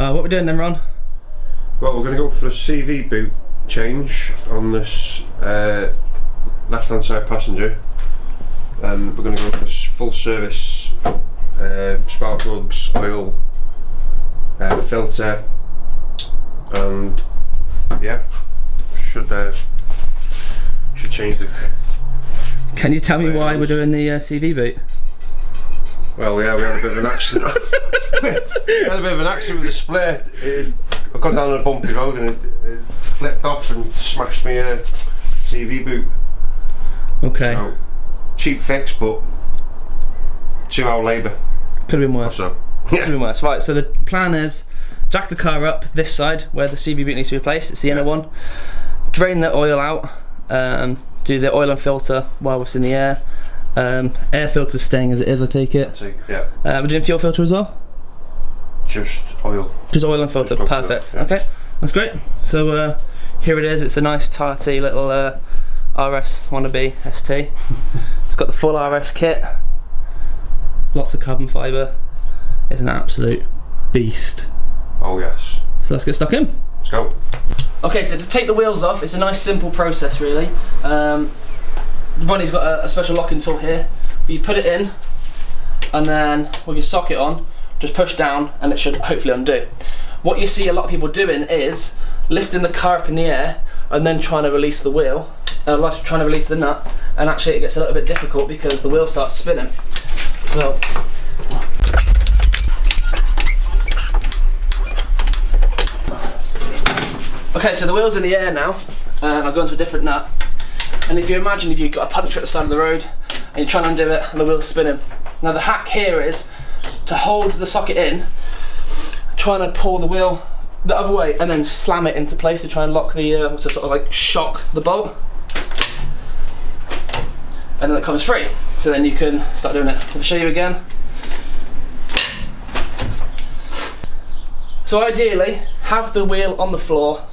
What are we doing then, Ron? Well, we're going to go for a CV boot change on this left hand side passenger. We're going to go for full service spark plugs, oil, filter, and yeah, should change the. Can you tell me why we're doing the CV boot? Well, yeah, we had a bit of an accident. We had a bit of an accident with the split. I got down on a bumpy road and it flipped off and smashed me CV boot. Okay. So, cheap fix, but 2 hour labour. Could have been worse. So, Could have been worse. Right, so the plan is jack the car up this side where the CV boot needs to be placed. It's the inner one. Drain the oil out. Do the oil and filter while it's in the air. Air filter's staying as it is, I take it. Yeah. We're doing fuel filter as well? Just oil. Just oil and filter, perfect. Yeah. Okay, that's great. So here it is. It's a nice tarty little RS wannabe ST. It's got the full RS kit. Lots of carbon fibre. It's an absolute beast. Oh yes. So let's get stuck in. Let's go. Okay, so to take the wheels off, it's a nice simple process really. Ronnie's got a special locking tool here. You put it in, and then with your socket on, just push down, and it should hopefully undo. What you see a lot of people doing is lifting the car up in the air, and then trying to release the wheel, like trying to release the nut, and actually it gets a little bit difficult because the wheel starts spinning. So. Okay, so the wheel's in the air now, and I'll go into a different nut. And if you imagine if you've got a puncture at the side of the road and you're trying to undo it and the wheel's spinning. Now the hack here is to hold the socket in, trying to pull the wheel the other way and then slam it into place to try and lock the, to sort of like shock the bolt. And then it comes free. So then you can start doing it. I'll show you again. So ideally, have the wheel on the floor,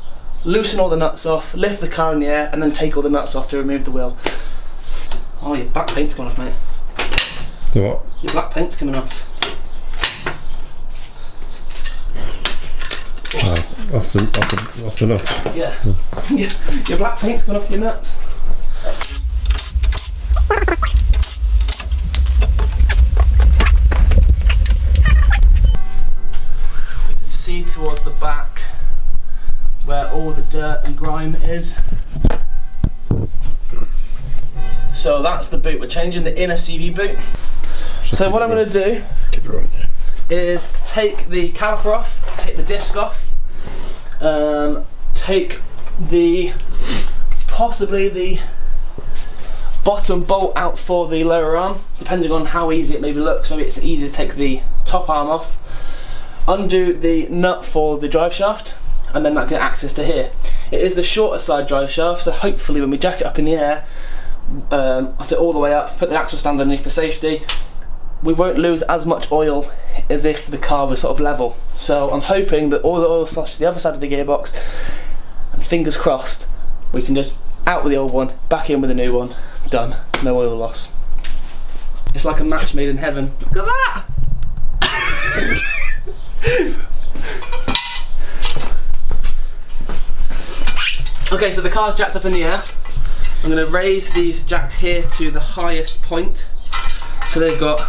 loosen all the nuts off, lift the car in the air, and then take all the nuts off to remove the wheel. Oh, your black paint's coming off, mate. The what? Your black paint's coming off. Off the nuts. Yeah. Your black paint's gone off your nuts. You can see towards the back where all the dirt and grime is. So that's the boot. We're changing the inner CV boot. So what I'm going to do is take the caliper off, take the disc off, take possibly the bottom bolt out for the lower arm, depending on how easy it maybe looks. Maybe it's easy to take the top arm off, undo the nut for the drive shaft, and then that gets access to here. It is the shorter side drive shaft, so hopefully when we jack it up in the air, I'll sit all the way up, put the axle stand underneath for safety, we won't lose as much oil as if the car was sort of level. So I'm hoping that all the oil slashes the other side of the gearbox, and fingers crossed, we can just out with the old one, back in with the new one, done, no oil loss. It's like a match made in heaven. Look at that! Okay, so the car's jacked up in the air. I'm going to raise these jacks here to the highest point. So they've got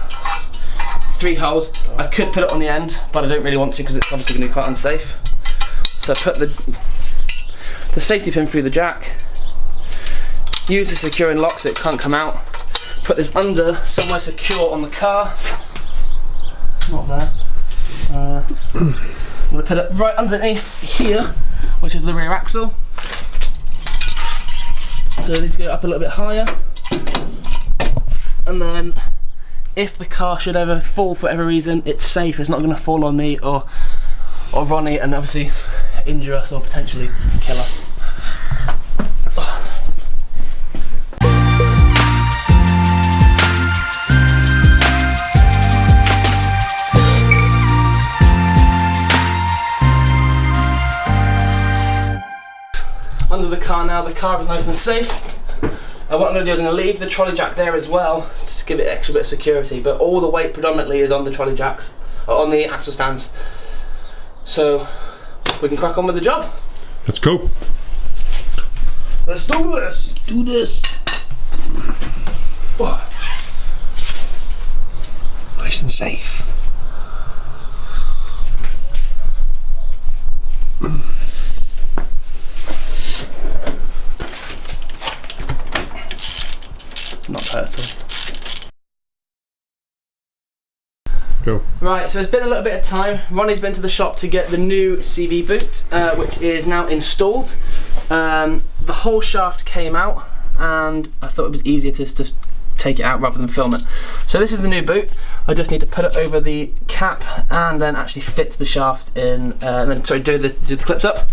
3 holes. I could put it on the end, but I don't really want to because it's obviously going to be quite unsafe. So put the safety pin through the jack. Use the securing lock so it can't come out. Put this under somewhere secure on the car. Not there. I'm going to put it right underneath here, which is the rear axle. So I need to go up a little bit higher. And then if the car should ever fall for whatever reason, it's safe. It's not going to fall on me or Ronnie and obviously injure us or potentially kill us. Under the car now, the car is nice and safe. What I'm going to do is I'm going to leave the trolley jack there as well, just to give it an extra bit of security, but all the weight predominantly is on the trolley jacks, or on the axle stands. So we can crack on with the job. Let's go. Let's do this. Do this. Oh. Nice and safe. Not turtle. Go. Right, so it's been a little bit of time. Ronnie's been to the shop to get the new CV boot, which is now installed. The whole shaft came out, and I thought it was easier to just take it out rather than film it. So this is the new boot. I just need to put it over the cap and then actually fit the shaft in, and then do the clips up.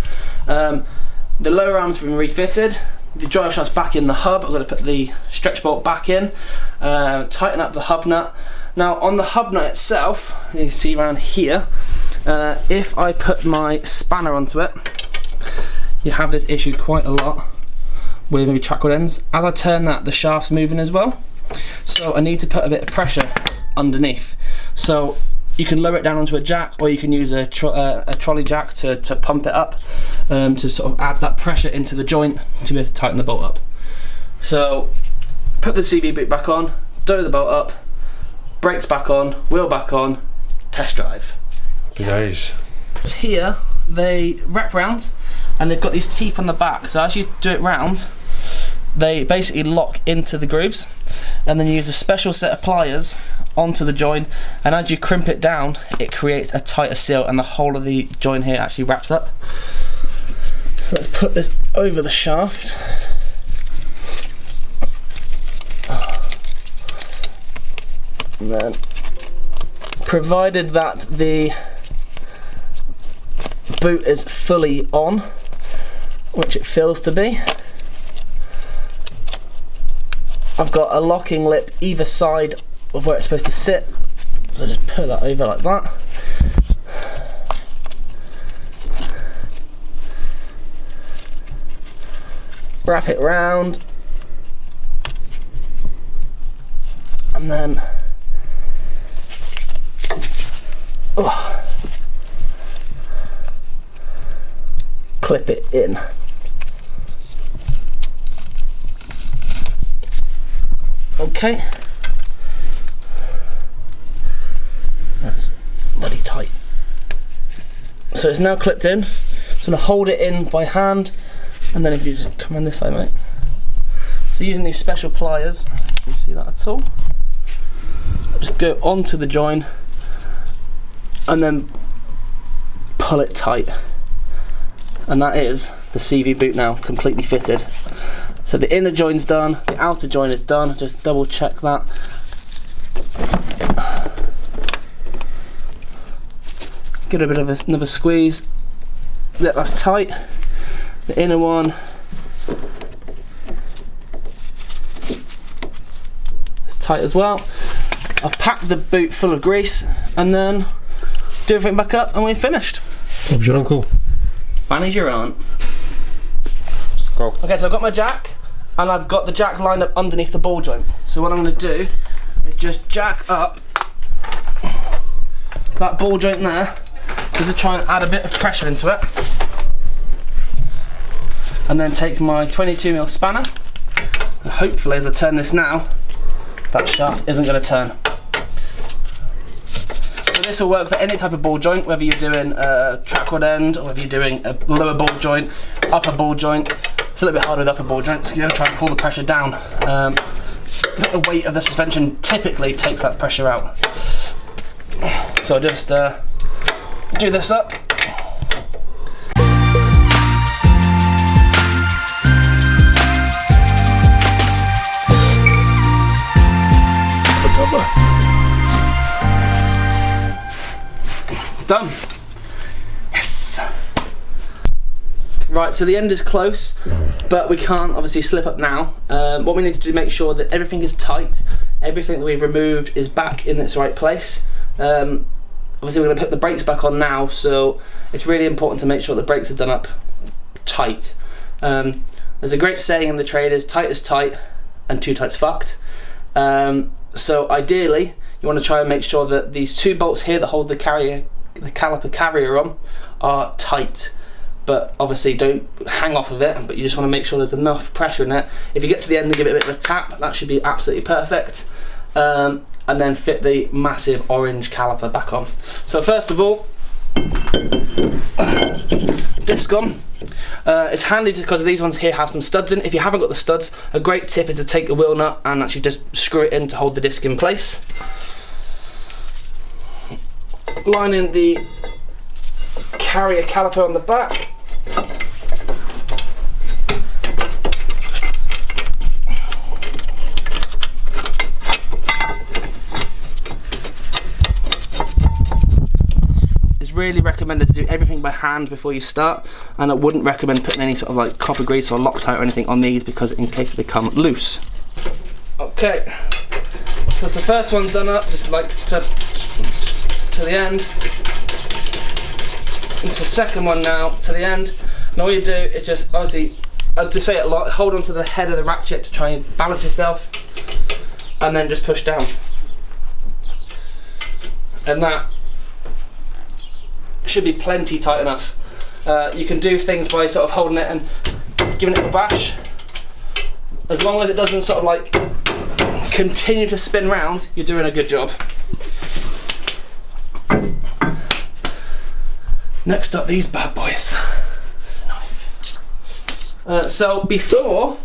The lower arms have been refitted. The drive shaft's back in the hub. I'm going to put the stretch bolt back in, tighten up the hub nut. Now on the hub nut itself, you can see around here, if I put my spanner onto it, you have this issue quite a lot with maybe track rod ends. As I turn that, the shaft's moving as well. So I need to put a bit of pressure underneath. So you can lower it down onto a jack, or you can use a trolley jack to pump it up, to sort of add that pressure into the joint to be able to tighten the bolt up. So put the CV boot back on, do the bolt up, brakes back on, wheel back on, test drive. Nice. Here they wrap round and they've got these teeth on the back, so as you do it round they basically lock into the grooves, and then you use a special set of pliers onto the joint, and as you crimp it down it creates a tighter seal and the whole of the joint here actually wraps up. So let's put this over the shaft. And then, provided that the boot is fully on, which it feels to be, I've got a locking lip either side of where it's supposed to sit, so just put that over like that. Wrap it round, and then clip it in. Okay, that's bloody tight. So it's now clipped in. So I'm going to hold it in by hand, and then if you just come on this side, mate. So using these special pliers, can you see that at all? Just go onto the joint and then pull it tight. And that is the CV boot now completely fitted. So the inner joint's done, the outer joint is done. Just double check that. Give it a bit of another squeeze. Yeah, that's tight. The inner one is tight as well. I've packed the boot full of grease and then do everything back up and we're finished. Bob's your uncle. Fanny's your aunt. Let's go. Okay, so I've got my jack and I've got the jack lined up underneath the ball joint. So what I'm going to do is just jack up that ball joint there, just to try and add a bit of pressure into it. And then take my 22mm spanner, and hopefully as I turn this now, that shaft isn't going to turn. So this will work for any type of ball joint, whether you're doing a track rod end or whether you're doing a lower ball joint, upper ball joint. It's a little bit harder with upper ball joints, so you're going to try and pull the pressure down. The weight of the suspension typically takes that pressure out. So I'll just do this up. Done. Yes. Right, so the end is close, but we can't obviously slip up now. What we need to do is make sure that everything is tight, everything that we've removed is back in its right place. Obviously we're going to put the brakes back on now, so it's really important to make sure the brakes are done up tight. There's a great saying in the trade is tight and too tight's fucked. So ideally you want to try and make sure that these two bolts here that hold the carrier the caliper carrier on are tight, but obviously don't hang off of it, but you just want to make sure there's enough pressure in it. If you get to the end and give it a bit of a tap, that should be absolutely perfect. And then fit the massive orange caliper back on. So first of all, disc on. It's handy because these ones here have some studs in. If you haven't got the studs, a great tip is to take a wheel nut and actually just screw it in to hold the disc in place. Line in the carrier caliper on the back. Really recommended to do everything by hand before you start, and I wouldn't recommend putting any sort of like copper grease or Loctite or anything on these, because in case they come loose. Okay, so the first one's done up, just like to the end. It's the second one now to the end, and all you do is just, obviously, I just say it a lot, hold on to the head of the ratchet to try and balance yourself, and then just push down. And that should be plenty tight enough. You can do things by sort of holding it and giving it a bash. As long as it doesn't sort of like continue to spin round, you're doing a good job. Next up, these bad boys. So before,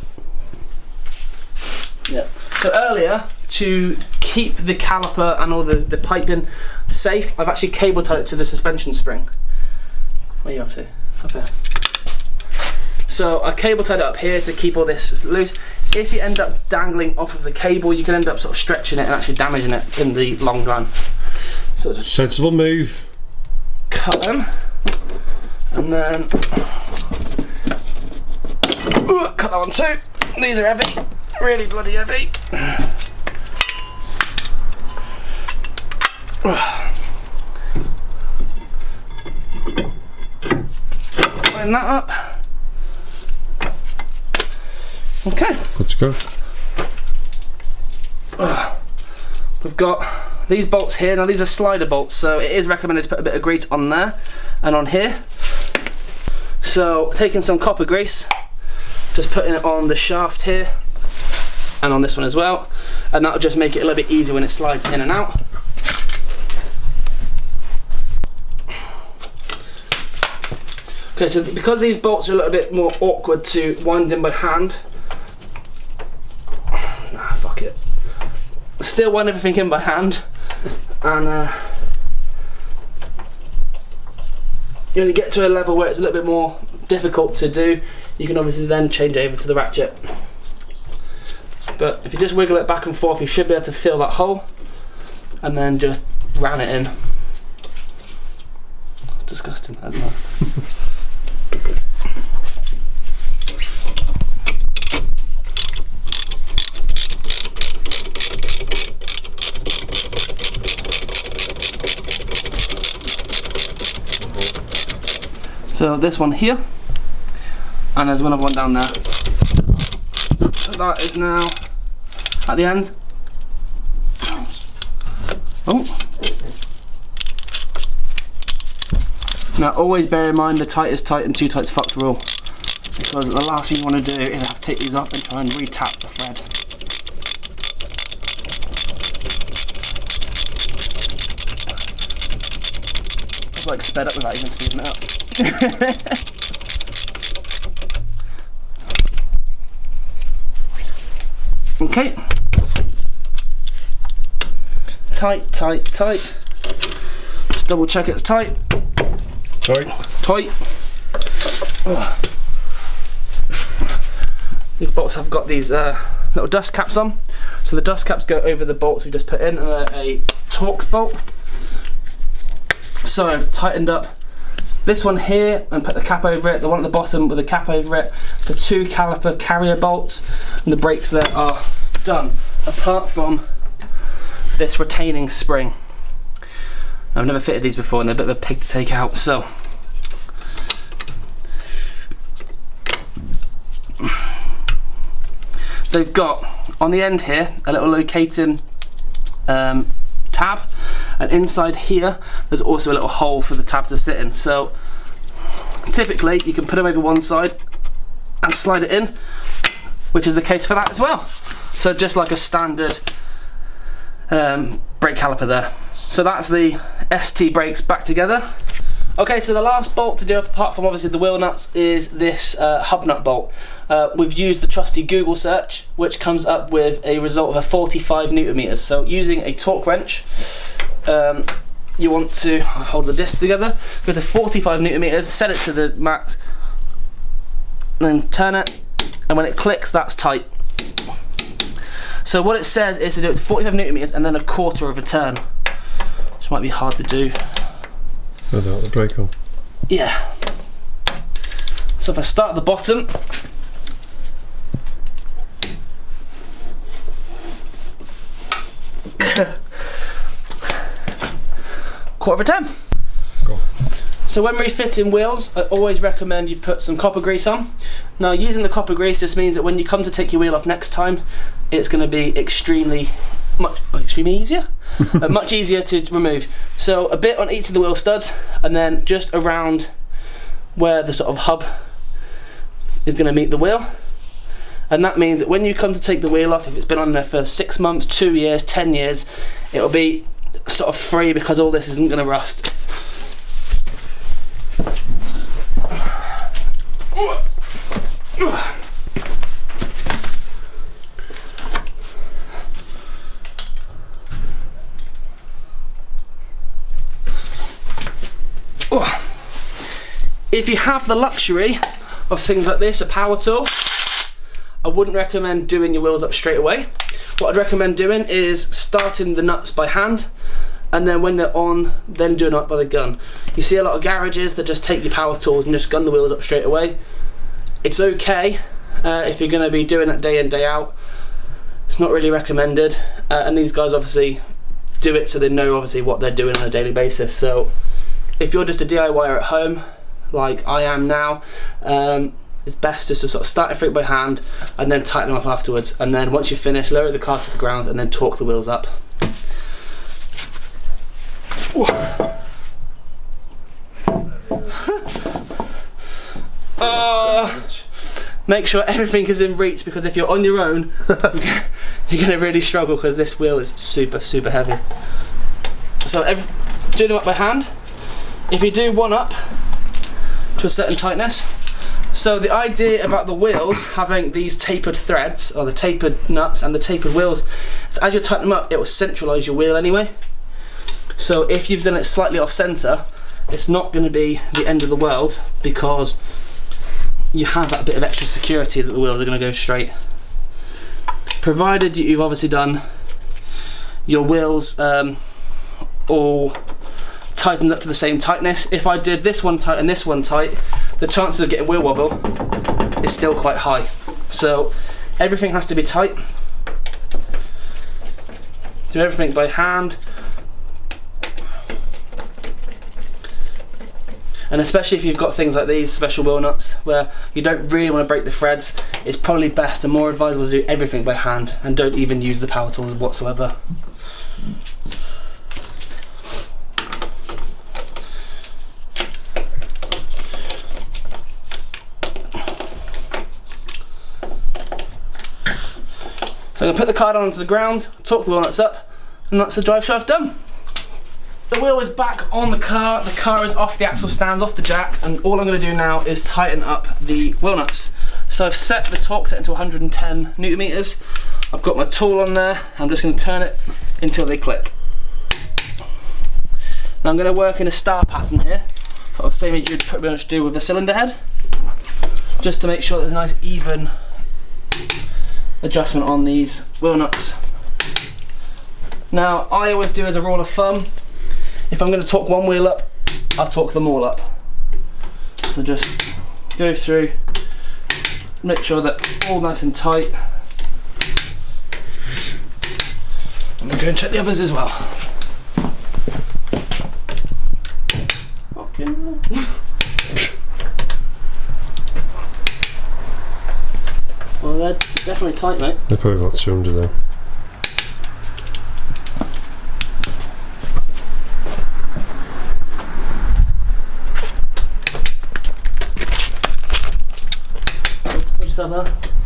so earlier, to keep the caliper and all the piping safe, I've actually cable tied it to the suspension spring. Where are you off to? Up there. So I cable tied it up here to keep all this loose. If you end up dangling off of the cable, you can end up sort of stretching it and actually damaging it in the long run. So just sensible move. Cut them, and then cut that one too. These are heavy, really bloody heavy. Line that up. Okay. Good to go. We've got these bolts here. Now these are slider bolts, so it is recommended to put a bit of grease on there and on here. So taking some copper grease, just putting it on the shaft here and on this one as well, and that'll just make it a little bit easier when it slides in and out. Okay, so because these bolts are a little bit more awkward to wind in by hand, nah, fuck it. Still wind everything in by hand, and you only get to a level where it's a little bit more difficult to do. You can obviously then change over to the ratchet. But if you just wiggle it back and forth, you should be able to fill that hole, and then just ram it in. It's disgusting, isn't it? So this one here, and there's another one down there. So that is now at the end. Oh. Now always bear in mind the tight is tight and too tight's fucked rule, because the last thing you want to do is have to take these off and try and re-tap the thread. It's like sped up without even speeding it up. Okay. Tight, tight, tight. Just double check it's tight. Tight. Tight. These bolts have got these little dust caps on. So the dust caps go over the bolts we just put in, and a Torx bolt. So I've tightened up this one here and put the cap over it, the one at the bottom with the cap over it, the two caliper carrier bolts, and the brakes there are done, apart from this retaining spring. I've never fitted these before and they're a bit of a pig to take out, so they've got on the end here a little locating tab, and inside here there's also a little hole for the tab to sit in. So typically you can put them over one side and slide it in, which is the case for that as well. So just like a standard brake caliper there. So that's the ST brakes back together. Okay, so the last bolt to do, apart from obviously the wheel nuts, is this hub nut bolt. We've used the trusty Google search, which comes up with a result of a 45 Newton meters. So using a torque wrench, you want to hold the disc together, go to 45 Newton meters, set it to the max, then turn it, and when it clicks, that's tight. So what it says is to do it to 45 Newton meters and then a quarter of a turn, which might be hard to do. Without the brake on. Yeah. So if I start at the bottom, quarter of a turn. Go. So when refitting wheels, I always recommend you put some copper grease on. Now using the copper grease just means that when you come to take your wheel off next time, it's going to be extremely easier, much easier to remove. So a bit on each of the wheel studs, and then just around where the sort of hub is going to meet the wheel. And that means that when you come to take the wheel off, if it's been on there for 6 months, 2 years, 10 years, it'll be sort of free because all this isn't going to rust. If you have the luxury of things like this, a power tool, I wouldn't recommend doing your wheels up straight away. What I'd recommend doing is starting the nuts by hand, and then when they're on, then doing it by the gun. You see a lot of garages that just take your power tools and just gun the wheels up straight away. It's okay if you're going to be doing it day in, day out. It's not really recommended, and these guys obviously do it so they know obviously what they're doing on a daily basis. So if you're just a DIYer at home, like I am now, it's best just to sort of start everything by hand and then tighten them up afterwards, and then once you're finished, lower the car to the ground and then torque the wheels up. Make sure everything is in reach, because if you're on your own you're going to really struggle, because this wheel is super heavy. So do them up by hand. If you do one up to a certain tightness, so the idea about the wheels having these tapered threads, or the tapered nuts and the tapered wheels, is as you tighten them up, it will centralise your wheel anyway. So if you've done it slightly off centre, it's not going to be the end of the world, because you have that bit of extra security that the wheels are going to go straight. Provided you've obviously done your wheels all tightened up to the same tightness. If I did this one tight and this one tight, the chances of getting wheel wobble is still quite high. So everything has to be tight. Do everything by hand. And especially if you've got things like these special wheel nuts where you don't really want to break the threads, it's probably best and more advisable to do everything by hand and don't even use the power tools whatsoever. So I'm going to put the car down onto the ground, torque the wheel nuts up, and that's the drive shaft done. The wheel is back on the car is off the axle stands, off the jack, and all I'm going to do now is tighten up the wheel nuts. So I've set the torque set into 110 Newton meters. I've got my tool on there, I'm just going to turn it until they click. Now I'm going to work in a star pattern here, sort of same as you'd pretty much do with the cylinder head, just to make sure there's a nice even adjustment on these wheel nuts. Now I always do as a rule of thumb, if I'm going to torque one wheel up, I'll torque them all up. So just go through, make sure that all nice and tight. I'm going to go and check the others as well. Okay. Well, they're definitely tight, mate. They're probably about 200 there. summer.